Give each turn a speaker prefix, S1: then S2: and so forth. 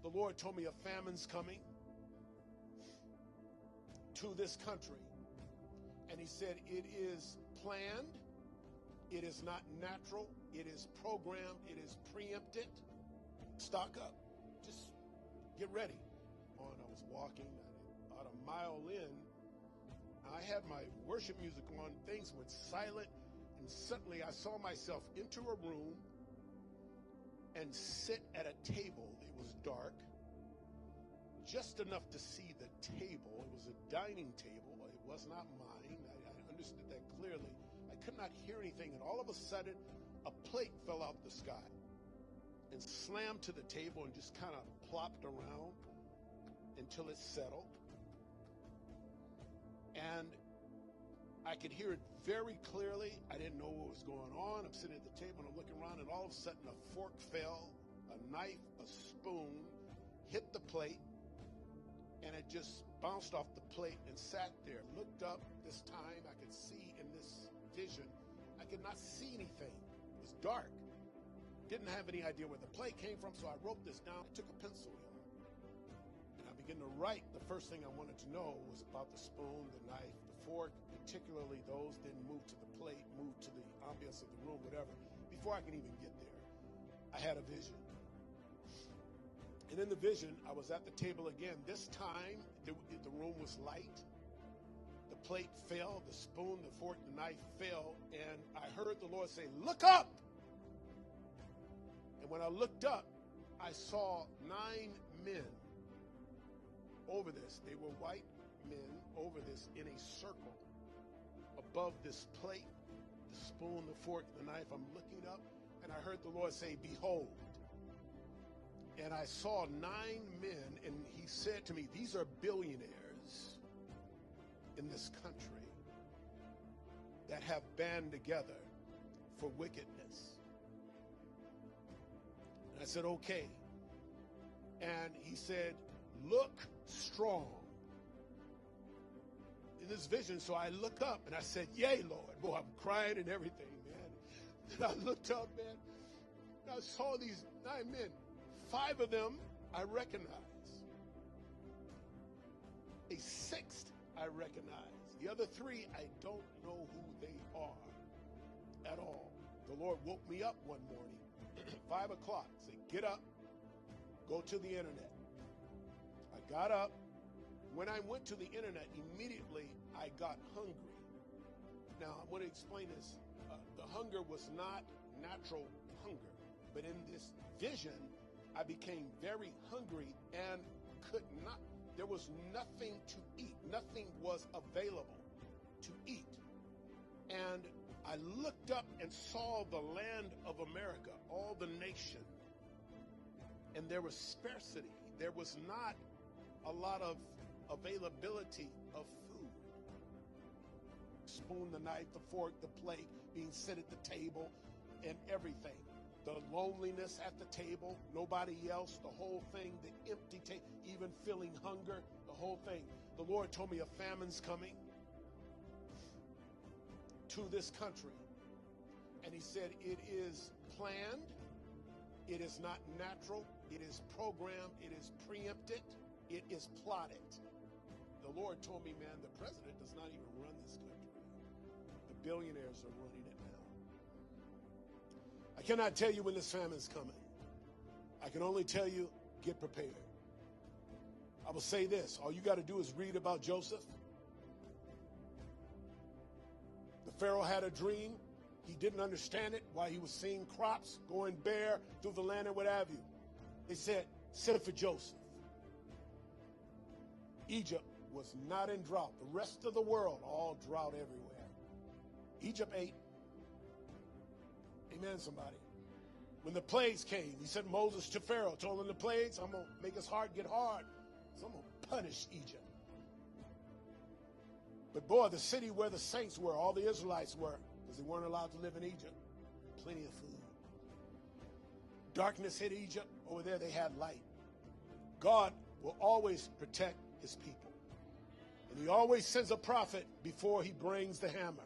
S1: the Lord told me a famine's coming to this country. And he said, it is planned. It is not natural. It is programmed. It is preempted. Stock up. Just get ready. And I was walking about a mile in. I had my worship music on. Things went silent. And suddenly I saw myself enter a room and sit at a table. It was dark. Just enough to see the table. It was a dining table. It was not mine. I understood that clearly. I could not hear anything. And all of a sudden, a plate fell out the sky and slammed to the table and just kind of plopped around until it settled. And I could hear it very clearly. I didn't know what was going on. I'm sitting at the table and I'm looking around, and all of a sudden a fork fell, a knife, a spoon hit the plate, and it just bounced off the plate and sat there. Looked up. This time I could see in this vision. I could not see anything. It was dark. Didn't have any idea where the plate came from, so I wrote this down. I took a pencil, and I began to write. The first thing I wanted to know was about the spoon, the knife, the fork, particularly those. Then move to the plate, move to the ambiance of the room, whatever. Before I could even get there, I had a vision. And in the vision, I was at the table again. This time, the room was light. The plate fell, the spoon, the fork, the knife fell, and I heard the Lord say, "Look up!" And when I looked up, I saw 9 men over this. They were white men over this in a circle above this plate, the spoon, the fork, the knife. I'm looking up, and I heard the Lord say, "Behold." And I saw 9 men, and he said to me, "These are billionaires in this country that have band together for wickedness." And I said, "Okay." And he said, "Look strong." In this vision, so I look up and I said, "Yay, Lord." Boy, I'm crying and everything, man. And I looked up, man, and I saw these 9 men. 5 of them I recognize. A 6th I recognize. The other 3, I don't know who they are at all. The Lord woke me up one morning, 5 o'clock, said, "Get up, go to the internet." I got up. When I went to the internet, immediately I got hungry. Now, I want to explain this. The hunger was not natural hunger, but in this vision, I became very hungry and could not, there was nothing to eat. Nothing was available to eat. And I looked up and saw the land of America, all the nation. And there was scarcity. There was not a lot of availability of food. Spoon, the knife, the fork, the plate, being set at the table, and everything. The loneliness at the table, nobody else, the whole thing, the empty table, even feeling hunger, the whole thing. The Lord told me a famine's coming to this country. And he said, it is planned, it is not natural, it is programmed, it is preempted, it is plotted. The Lord told me, man, the president does not even run this country. The billionaires are running it now. I cannot tell you when this famine's coming. I can only tell you, get prepared. I will say this, all you got to do is read about Joseph. The Pharaoh had a dream. He didn't understand it while he was seeing crops going bare through the land and what have you. They said, send for Joseph. Egypt was not in drought. The rest of the world, all drought everywhere. Egypt ate. Amen, somebody. When the plagues came, he sent Moses to Pharaoh, told him the plagues, I'm going to make his heart get hard. So I'm going to punish Egypt. But boy, the city where the saints were, all the Israelites were, because they weren't allowed to live in Egypt, plenty of food. Darkness hit Egypt. Over there they had light. God will always protect his people. And he always sends a prophet before he brings the hammer.